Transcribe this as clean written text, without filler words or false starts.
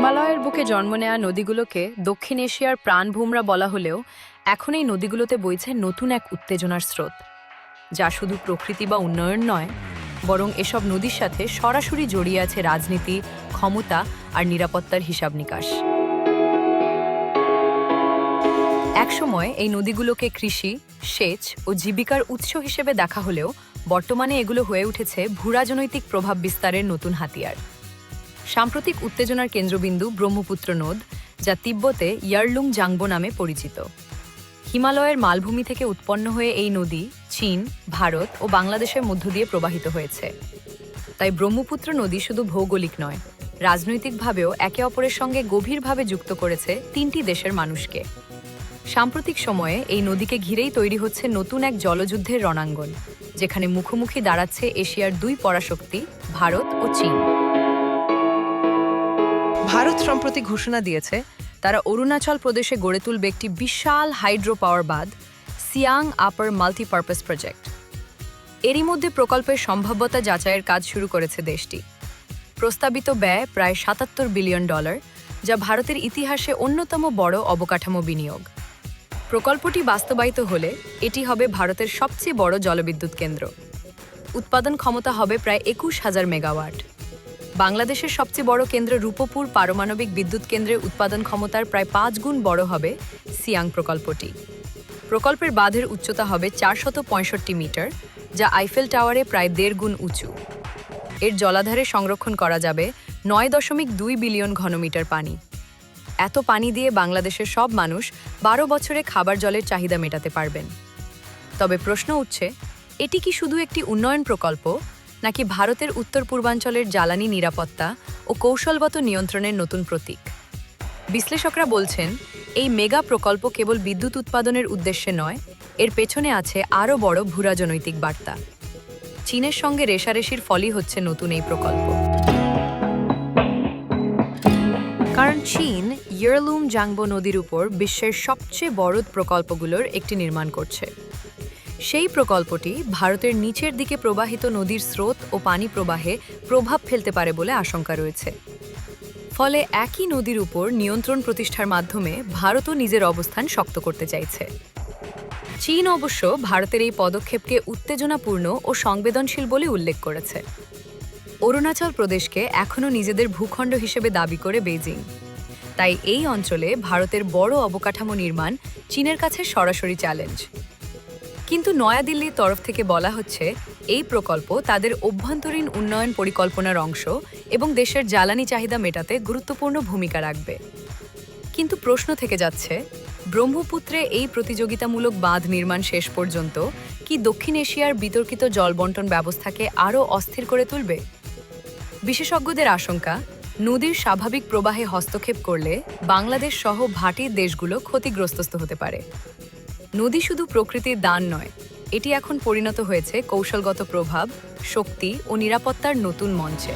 হিমালয়ের বুকে জন্ম নেয়া নদীগুলোকে দক্ষিণ এশিয়ার প্রাণভূমরা বলা হলেও এখন এই নদীগুলোতে বইছে নতুন এক উত্তেজনার স্রোত, যা শুধু প্রকৃতি বা উন্নয়ন নয়, বরং এসব নদীর সাথে সরাসরি জড়িয়ে আছে রাজনীতি, ক্ষমতা আর নিরাপত্তার হিসাব নিকাশ। একসময় এই নদীগুলোকে কৃষি, সেচ ও জীবিকার উৎস হিসেবে দেখা হলেও বর্তমানে এগুলো হয়ে উঠেছে ভূরাজনৈতিক প্রভাব বিস্তারের নতুন হাতিয়ার। সাম্প্রতিক উত্তেজনার কেন্দ্রবিন্দু ব্রহ্মপুত্র নদ, যা তিব্বতে ইয়ারলুং জাংবো নামে পরিচিত। হিমালয়ের মালভূমি থেকে উৎপন্ন হয়ে এই নদী চীন, ভারত ও বাংলাদেশের মধ্য দিয়ে প্রবাহিত হয়েছে। তাই ব্রহ্মপুত্র নদী শুধু ভৌগোলিক নয়, রাজনৈতিকভাবেও একে অপরের সঙ্গে গভীরভাবে যুক্ত করেছে তিনটি দেশের মানুষকে। সাম্প্রতিক সময়ে এই নদীকে ঘিরেই তৈরি হচ্ছে নতুন এক জলযুদ্ধের রণাঙ্গন, যেখানে মুখোমুখি দাঁড়াচ্ছে এশিয়ার দুই পরাশক্তি ভারত ও চীন। ভারত সম্প্রতি ঘোষণা দিয়েছে তারা অরুণাচল প্রদেশে গড়ে তুলবে একটি বিশাল হাইড্রো পাওয়ার বাঁধ, সিয়াং আপার মাল্টিপারপাস প্রজেক্ট। এরই মধ্যে প্রকল্পের সম্ভাব্যতা যাচাইয়ের কাজ শুরু করেছে দেশটি। প্রস্তাবিত ব্যয় প্রায় $৭৭ বিলিয়ন, যা ভারতের ইতিহাসে অন্যতম বড় অবকাঠামো বিনিয়োগ। প্রকল্পটি বাস্তবায়িত হলে এটি হবে ভারতের সবচেয়ে বড় জলবিদ্যুৎ কেন্দ্র। উৎপাদন ক্ষমতা হবে প্রায় ২১,০০০ মেগাওয়াট। বাংলাদেশের সবচেয়ে বড় কেন্দ্র রূপপুর পারমাণবিক বিদ্যুৎ কেন্দ্রের উৎপাদন ক্ষমতার প্রায় ৫ গুণ বড় হবে সিয়াং প্রকল্পটি। প্রকল্পের বাঁধের উচ্চতা হবে ৪৬৫ মিটার, যা আইফেল টাওয়ারে প্রায় ১.৫ গুণ উঁচু। এর জলাধারে সংরক্ষণ করা যাবে ৯.২ বিলিয়ন ঘনমিটার পানি। এত পানি দিয়ে বাংলাদেশের সব মানুষ ১২ বছরে খাবার জলের চাহিদা মেটাতে পারবেন। তবে প্রশ্ন উঠছে, এটি কি শুধু একটি উন্নয়ন প্রকল্প, নাকি ভারতের উত্তর পূর্বাঞ্চলের জ্বালানি নিরাপত্তা ও কৌশলগত নিয়ন্ত্রণের নতুন প্রতীক? বিশ্লেষকরা বলছেন, এই মেগা প্রকল্প কেবল বিদ্যুৎ উৎপাদনের উদ্দেশ্যে নয়, এর পেছনে আছে আরও বড় ভূরাজনৈতিক বার্তা। চীনের সঙ্গে রেষারেষির ফলই হচ্ছে নতুন এই প্রকল্প। কারণ চীন ইয়ারলুং জাংবো নদীর উপর বিশ্বের সবচেয়ে বড় প্রকল্পগুলোর একটি নির্মাণ করছে। সেই প্রকল্পটি ভারতের নিচের দিকে প্রবাহিত নদীর স্রোত ও পানি প্রবাহে প্রভাব ফেলতে পারে বলে আশঙ্কা রয়েছে। ফলে একই নদীর উপর নিয়ন্ত্রণ প্রতিষ্ঠার মাধ্যমে ভারতও নিজের অবস্থান শক্ত করতে চাইছে। চীন অবশ্য ভারতের এই পদক্ষেপকে উত্তেজনাপূর্ণ ও সংবেদনশীল বলে উল্লেখ করেছে। অরুণাচল প্রদেশকে এখনও নিজেদের ভূখণ্ড হিসেবে দাবি করে বেইজিং। তাই এই অঞ্চলে ভারতের বড় অবকাঠামো নির্মাণ চীনের কাছে সরাসরি চ্যালেঞ্জ। কিন্তু নয়াদিল্লির তরফ থেকে বলা হচ্ছে, এই প্রকল্প তাদের অভ্যন্তরীণ উন্নয়ন পরিকল্পনার অংশ এবং দেশের জ্বালানি চাহিদা মেটাতে গুরুত্বপূর্ণ ভূমিকা রাখবে। কিন্তু প্রশ্ন থেকে যাচ্ছে, ব্রহ্মপুত্রে এই প্রতিযোগিতামূলক বাঁধ নির্মাণ শেষ পর্যন্ত কি দক্ষিণ এশিয়ার বিতর্কিত জলবণ্টন ব্যবস্থাকে আরও অস্থির করে তুলবে? বিশেষজ্ঞদের আশঙ্কা, নদীর স্বাভাবিক প্রবাহে হস্তক্ষেপ করলে বাংলাদেশ সহ ভাটির দেশগুলো ক্ষতিগ্রস্ত হতে পারে। নদী শুধু প্রকৃতির দান নয়, এটি এখন পরিণত হয়েছে কৌশলগত প্রভাব, শক্তি ও নিরাপত্তার নতুন মঞ্চে।